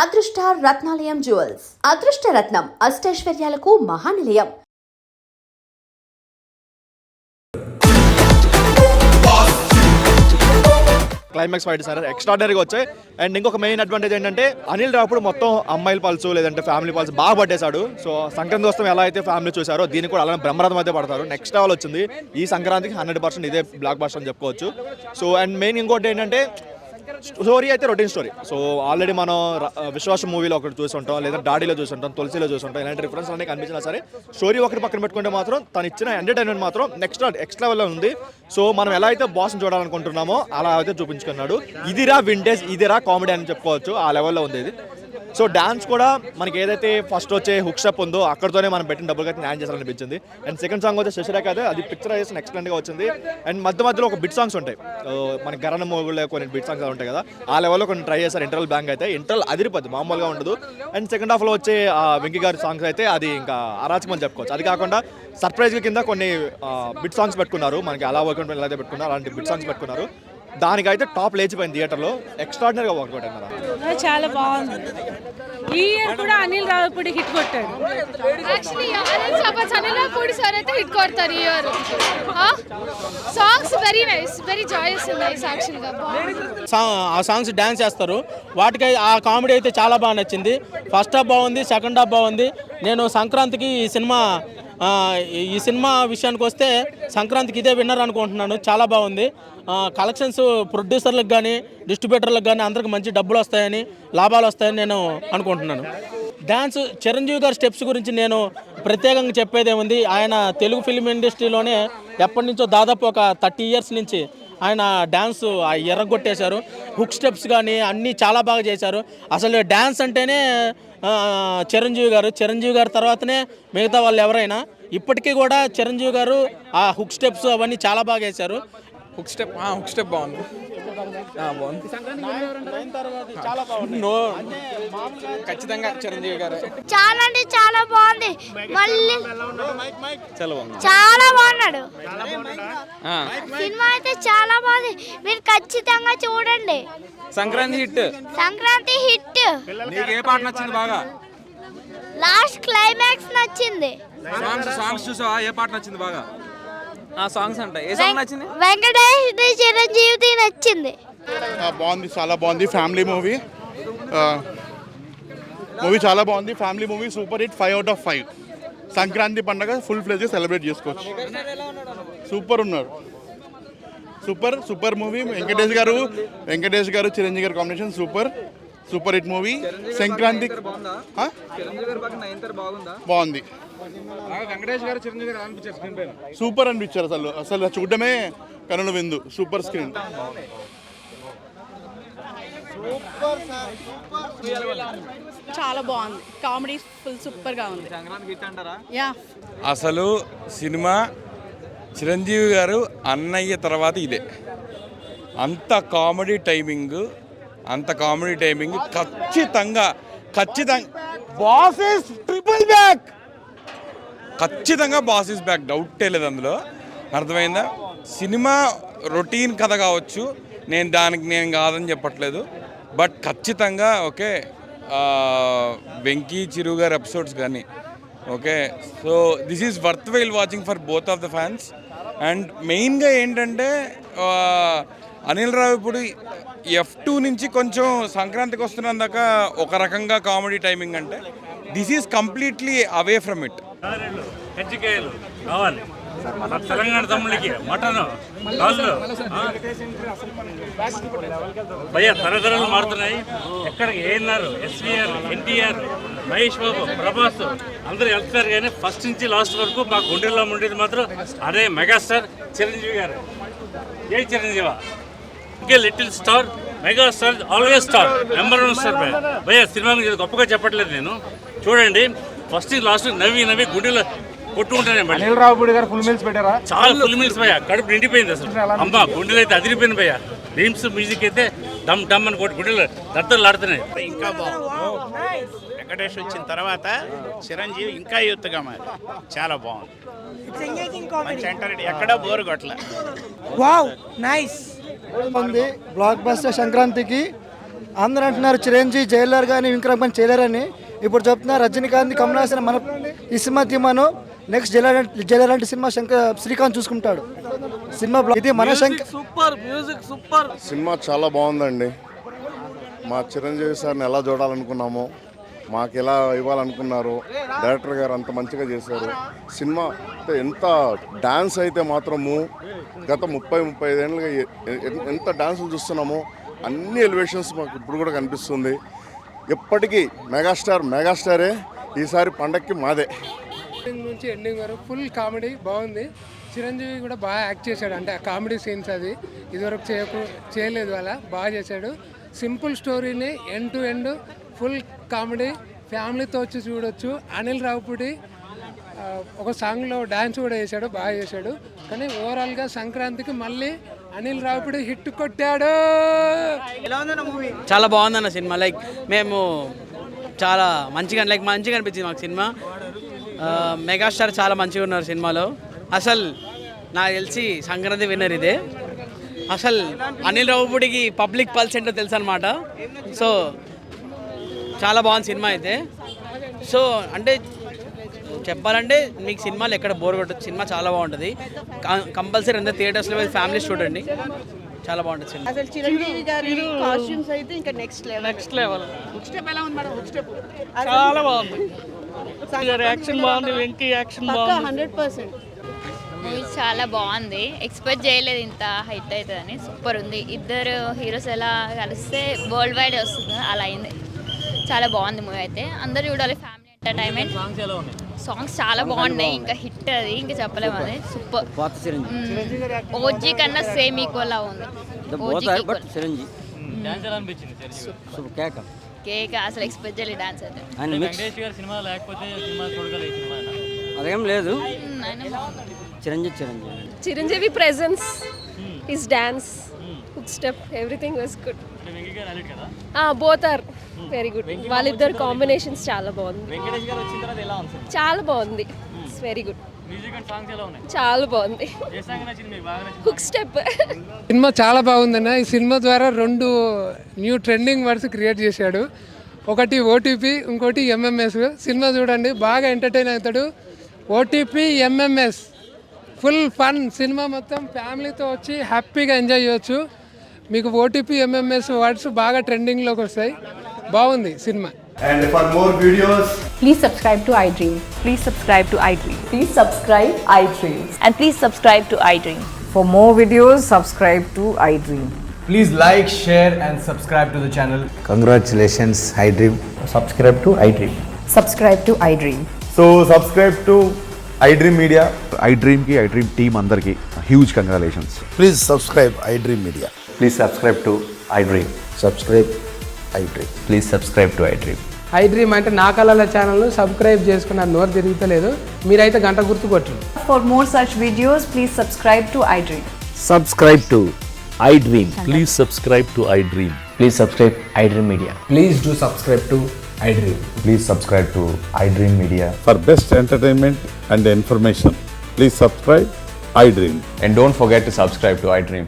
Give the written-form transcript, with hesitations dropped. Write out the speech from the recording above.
అదృష్ట రత్నాలయం జ్యువెల్స్ అదృష్ట రత్నం అష్టైశ్వర్యాలకు మహానిలయం. Climax fight sir ఎక్స్ట్రాడనరీగా వచ్చాయి. అండ్ ఇంకొక మెయిన్ అడ్వాంటేజ్ ఏంటంటే అనిల్ రావుపూడి మొత్తం అమ్మాయిల పల్సు లేదంటే ఫ్యామిలీ పల్సు బాగా పట్టేశాడు. సో సంక్రాంతి వస్తాం ఎలా అయితే ఫ్యామిలీ చూసారో దీనికి కూడా అలానే బ్రహ్మరథం అయితే పడతారు. నెక్స్ట్ లెవెల్ వచ్చింది ఈ సంక్రాంతికి 100% ఇదే బ్లాక్ బస్టర్ అని చెప్పుకోవచ్చు. సో అండ్ మెయిన్ ఇంకోటి ఏంటంటే స్టోరీ అయితే రొటీన్ స్టోరీ. సో ఆల్రెడీ మనం విశ్వాసం మూవీలో ఒకటి చూసుంటాం, లేదా డాడీలో చూసుంటాం, తులసిలో చూసుంటాం. ఇలాంటి రిఫరెన్స్ అన్నీ కనిపించినా సరే స్టోరీ ఒకటి పక్కన పెట్టుకుంటే మాత్రం తను ఇచ్చిన ఎంటర్టైన్మెంట్ మాత్రం నెక్స్ట్ లెవెల్లో ఉంది. సో మనం ఎలా అయితే బాస్ని చూడాలనుకుంటున్నామో అలా అయితే చూపించుకున్నాడు. ఇదిరా వింటేజ్, ఇదిరా కామెడీ అని చెప్పుకోవచ్చు. ఆ లెవెల్లో ఉంది ఇది. సో డాన్స్ కూడా మనకి ఏదైతే ఫస్ట్ వచ్చే హుక్ స్టెప్ ఉందో అక్కడితోనే మనం పెట్టిన డబ్బులు కట్టి న్యాయం చేయాలనిపించింది. అండ్ సెకండ్ సాంగ్ వచ్చే శశిరేఖ అయితే అది పిక్చరైజేషన్ ఎక్సలెంట్గా వచ్చింది. అండ్ మధ్యలో ఒక బిట్ సాంగ్స్ ఉంటాయి, మన గరణ మోగుల్లో కొన్ని బిట్ సాంగ్స్ ఉంటాయి కదా, ఆ లెవెల్లో కొన్ని ట్రై చేశారు. ఇంటర్వల్ బ్యాంక్ అయితే ఇంటర్వల్ అదిరిపోద్ది, మామూలుగా ఉండదు. అండ్ సెకండ్ హాఫ్లో వచ్చే వెంకీ గారి సాంగ్స్ అయితే అది ఇంకా అరాచకం అని చెప్పుకోవచ్చు. అది కాకుండా సర్ప్రైజ్గా కింద కొన్ని బిట్ సాంగ్స్ పెట్టుకున్నారు, మనకి అలా వర్కౌట్ ఎలా అయితే పెట్టుకున్నారు అలాంటి బిట్ సాంగ్స్ పెట్టుకున్నారు. దానికైతే టాప్ లేచిపోయింది థియేటర్లో. ఎక్స్ట్రాడినరీగా వర్కౌట్ అన్నారు. చాలా బాగుంది. ఈ ఇయర్ కూడా అనిల్ రావుపూడి హిట్ కొట్టాడు. యాక్చువల్లీ అనిల్ రావుపూడి సార్ అయితే హిట్ కొడతారు ఈ year. Songs very nice, very Joyce nice. యాక్చువల్గా ఆ సాంగ్స్ డ్యాన్స్ చేస్తారు. వాటికి ఆ కామెడీ అయితే చాలా బాగా నచ్చింది. ఫస్ట్ హాఫ్ బాగుంది, సెకండ్ హాఫ్ బాగుంది. నేను సంక్రాంతికి ఈ సినిమా విషయానికి వస్తే సంక్రాంతికి ఇదే విన్నర్ అనుకుంటున్నాను. చాలా బాగుంది. కలెక్షన్స్ ప్రొడ్యూసర్లకు కానీ డిస్ట్రిబ్యూటర్లకు కానీ అందరికి మంచి డబ్బులు వస్తాయని, లాభాలు వస్తాయని నేను అనుకుంటున్నాను. డ్యాన్స్ చిరంజీవి గారి స్టెప్స్ గురించి నేను ప్రత్యేకంగా చెప్పేదేముంది, ఆయన తెలుగు ఫిల్మ్ ఇండస్ట్రీలోనే ఎప్పటి నుంచో దాదాపు ఒక 30 years నుంచి ఆయన డ్యాన్స్ ఎర్రగొట్టేశారు. హుక్ స్టెప్స్ కానీ అన్నీ చాలా బాగా చేశారు. అసలు డ్యాన్స్ అంటేనే చిరంజీవి గారు తర్వాతనే మిగతా వాళ్ళు ఎవరైనా. ఇప్పటికీ కూడా చిరంజీవి గారు ఆ హుక్ స్టెప్స్ అవన్నీ చాలా బాగా వేశారు. హుక్ స్టెప్ బాగుంది. ఖచ్చితంగా చిరంజీవి గారు చాలా అంటే చాలా బాగుంది. మళ్ళీ చాలా బాగున్నాడు. సినిమా అయితే చాలా బాగుంది, మీరు ఖచ్చితంగా చూడండి. సంక్రాంతి హిట్. నీకు ఏ పాట నచ్చింది బాగా? లాస్ట్ క్లైమాక్స్ నచ్చింది. సాంగ్స్ చూసావా? ఏ పాట నచ్చింది బాగా? సాంగ్స్ అంటే ఏ సాంగ్ నచ్చింది? వెంకటేష్ చిరంజీవి నచ్చింది. బాగుంది, చాలా బాగుంది. ఫ్యామిలీ మూవీ చాలా బాగుంది. Family movie super hit. 5 out of 5. Sankranti పండుగ ఫుల్ ఫ్లెజ్ సెలబ్రేట్ చేసుకోవచ్చు. సూపర్ ఉన్నారు. Super movie. Venkatesh garu Chiranjeevi garu combination super hit movie. Sankranti బాగుంది. సూపర్ అనిపించారు. అసలు చూడడమే కనుల విందు. Super screen. చాలా బాగుంది. కామెడీ ఫుల్ సూపర్ గా ఉంది. యా, అసలు సినిమా చిరంజీవి గారు అన్నయ్య తర్వాత ఇదే. అంత కామెడీ టైమింగ్ ఖచ్చితంగా బాస్ ఇస్ ట్రిపుల్ బ్యాక్. ఖచ్చితంగా బాస్ ఇస్ బ్యాక్, డౌటే లేదు అందులో. అర్థమైందా? సినిమా రొటీన్ కథ కావచ్చు, నేను కాదని చెప్పట్లేదు. బట్ ఖచ్చితంగా ఓకే, వెంకీ చిరు గారి ఎపిసోడ్స్ కానీ okay. So this is worth while watching for both of the fans. And మెయిన్గా ఏంటంటే అనిల్ రావిపూడి F2 నుంచి కొంచెం సంక్రాంతికి వస్తున్నందాక ఒక రకంగా కామెడీ టైమింగ్ అంటే this is completely away from it. కజ్జికాయలు కావాలి తెలంగాణ తమ్ముళ్ళకి, మటన్ కాళ్ళు భయ్య తరతరాలు మారుతున్నాయి. ఎక్కడికి ఏఎన్ఆర్, SVR, NTR, మహేష్ బాబు, ప్రభాస్ అందరూ వెళ్తున్నారు. కానీ ఫస్ట్ నుంచి లాస్ట్ వరకు మా గుండెల్లో ఉండేది మాత్రం అదే మెగాస్టార్ చిరంజీవి గారు. ఏ చిరంజీవ ఇంకే little star, mega star, always star, number 1 star భయ్య. సినిమా గొప్పగా చెప్పట్లేదు నేను. చూడండి ఫస్ట్ లాస్ట్ నవ్వి గుండెలో కొట్టుకుంటానే. అనిల్ రావుపూడి గారు ఫుల్ మీల్స్ పెట్టారా? చాలా ఫుల్ మీల్స్ భయ్య, కడుపు నిండిపోయింది అసలు. అమ్మ గుండెలు అయితే అదిరిపోయింది భయ్య. డ్రీమ్స్ మ్యూజిక్ అయితే డమ్ అని కొట్టి గుండెలు దత్తలు ఆడుతున్నాయి. ఇంకా బాగుంది. వెంకటేష్ వచ్చిన తర్వాత చిరంజీవి ఇంకా యూత్గా మరి చాలా బాగుంది. ఎక్కడ బోరు కొట్టలే. Wow nice. బ్లాక్ బస్టర్ సంక్రాంతికి అందరూ అంటున్నారు చిరంజీవి జైలర్ కానీ విక్రమ్ కానీ చేయలేరని. ఇప్పుడు చెప్తున్నారు రజనీకాంత్ కమల్ హాసన్ మన ఈ సినిమా తీమాను నెక్స్ట్ జైలర్ అంటే సినిమా శ్రీకాంత్ చూసుకుంటాడు. సినిమా ఇది మన సూపర్ మ్యూజిక్ సూపర్. సినిమా చాలా బాగుందండి. మా చిరంజీవి సార్ని ఎలా చూడాలనుకున్నామో మాకు ఎలా ఇవ్వాలనుకున్నారు. డైరెక్టర్ గారు అంత మంచిగా చేశారు. సినిమా ఎంత డ్యాన్స్ అయితే మాత్రము గత 30-35 ఏళ్ళుగా ఎంత డ్యాన్సులు చూస్తున్నామో అన్ని ఎలివేషన్స్ మాకు ఇప్పుడు కూడా కనిపిస్తుంది. ఎప్పటికీ మెగాస్టారే ఈసారి పండక్కి మాదే. నుంచి ఎండింగ్ వరకు ఫుల్ కామెడీ బాగుంది. చిరంజీవి కూడా బాగా యాక్ట్ చేశాడు, అంటే ఆ కామెడీ సీన్స్ అది ఇదివరకు చేయలేదు, అలా బాగా చేశాడు. సింపుల్ స్టోరీని end to end full comedy, ఫ్యామిలీతో వచ్చి చూడొచ్చు. అనిల్ రావుపూడి ఒక సాంగ్లో డ్యాన్స్ కూడా చేశాడు, బాగా చేశాడు. కానీ ఓవరాల్గా సంక్రాంతికి మళ్ళీ అనిల్ రావుపూడి హిట్ కొట్టాడు. చాలా బాగుందన్న సినిమా. లైక్ మేము చాలా మంచిగా అనిపించింది మాకు సినిమా. మెగాస్టార్ చాలా మంచిగా ఉన్నారు సినిమాలో. అసలు నాకు తెలిసి సంక్రాంతి విన్నర్ ఇదే. అసలు అనిల్ రావుపూడికి పబ్లిక్ పల్స్ ఏంటో తెలుసు అనమాట. సో చాలా బాగుంది సినిమా అయితే. సో అంటే చెప్పాలంటే మీకు సినిమాలు ఎక్కడ బోర్ కొట్టదు. సినిమా చాలా బాగుంటుంది. కంపల్సరీ అందరూ థియేటర్స్లో వెళ్ళి ఫ్యామిలీస్ చూడండి, చాలా బాగుంటుంది సినిమా. అసలు చిరంజీవి గారి కాస్ట్యూమ్స్ అయితే ఇంకా నెక్స్ట్ లెవెల్. హుక్ స్టెప్ ఎలా ఉంది మేడం? హుక్ స్టెప్ చాలా బాగుంది. యాక్షన్ బాగుంది, వెంకీ యాక్షన్ బాగుంది. 100%. మూవీ చాలా బాగుంది. ఎక్స్పెక్ట్ చేయలేదు ఇంత హిట్ అవుతుందని. సూపర్ ఉంది. ఇద్దరు హీరోస్ ఎలా కలిస్తే వరల్డ్ వైడ్ వస్తుంది అలా అయింది. చాలా బాగుంది మూవీ అయితే. అందరూ చూడాలి, ఫ్యామిలీ ఎంటర్టైన్మెంట్. సాంగ్స్ చాలా బాగున్నాయి. ఇంకా హిట్ అది ఇంకా చెప్పలేము. అది సూపర్. ఓజీ కన్నా సేమ్ ఈక్వల్ లా ఉంది. కేక్ అసలు ఎక్స్పెక్ట్ చేయలేదు డాన్స్ అయితే. అదేం లేదు. Chiranjeevi presence, his dance, hook step, everything was good. Both are very good. వాళ్ళిద్దరు కాంబినేషన్స్ చాలా బాగుంది. చాలా బాగుంది. It's very good. చాలా బాగుంది. Hook step. సినిమా చాలా బాగుందన్న. ఈ సినిమా ద్వారా 2 న్యూ ట్రెండింగ్ వర్డ్స్ క్రియేట్ చేశాడు. ఒకటి ఓటీపీ, ఇంకోటి ఎంఎంఎస్. సినిమా చూడండి, బాగా ఎంటర్టైన్ అవుతాడు. OTP, MMS full fun. Cinema మొత్తం ఫ్యామిలీతో వచ్చి హ్యాపీగా ఎంజాయ్ చేయొచ్చు. మీకు ఓటీపీ, ఎంఎంఎస్ వర్డ్స్ బాగా ట్రెండింగ్లోకి వస్తాయి. బాగుంది cinema. And for more videos, Please subscribe to iDream. Please subscribe to iDream. Please subscribe iDream. And please subscribe to iDream. For more videos, subscribe to iDream. please like, share and subscribe to the channel. Congratulations, iDream. Subscribe to iDream. Subscribe to iDream. So subscribe to iDream Media. iDream ki iDream team andarki huge congratulations. Please subscribe iDream Media. Please subscribe to iDream. Subscribe iDream. Please subscribe to iDream. iDream అంటే నా కళల ఛానల్ను subscribe చేసుకున్న నోరు తిరుగుతలేదు. మీరైతే గంట గుర్తు కొట్టండి. For more such videos, please subscribe to iDream. Subscribe to iDream. Please subscribe to iDream. Please subscribe iDream Media. Please do subscribe to iDream. Please subscribe to iDream Media. For best entertainment and information, please subscribe iDream. And don't forget to subscribe to iDream.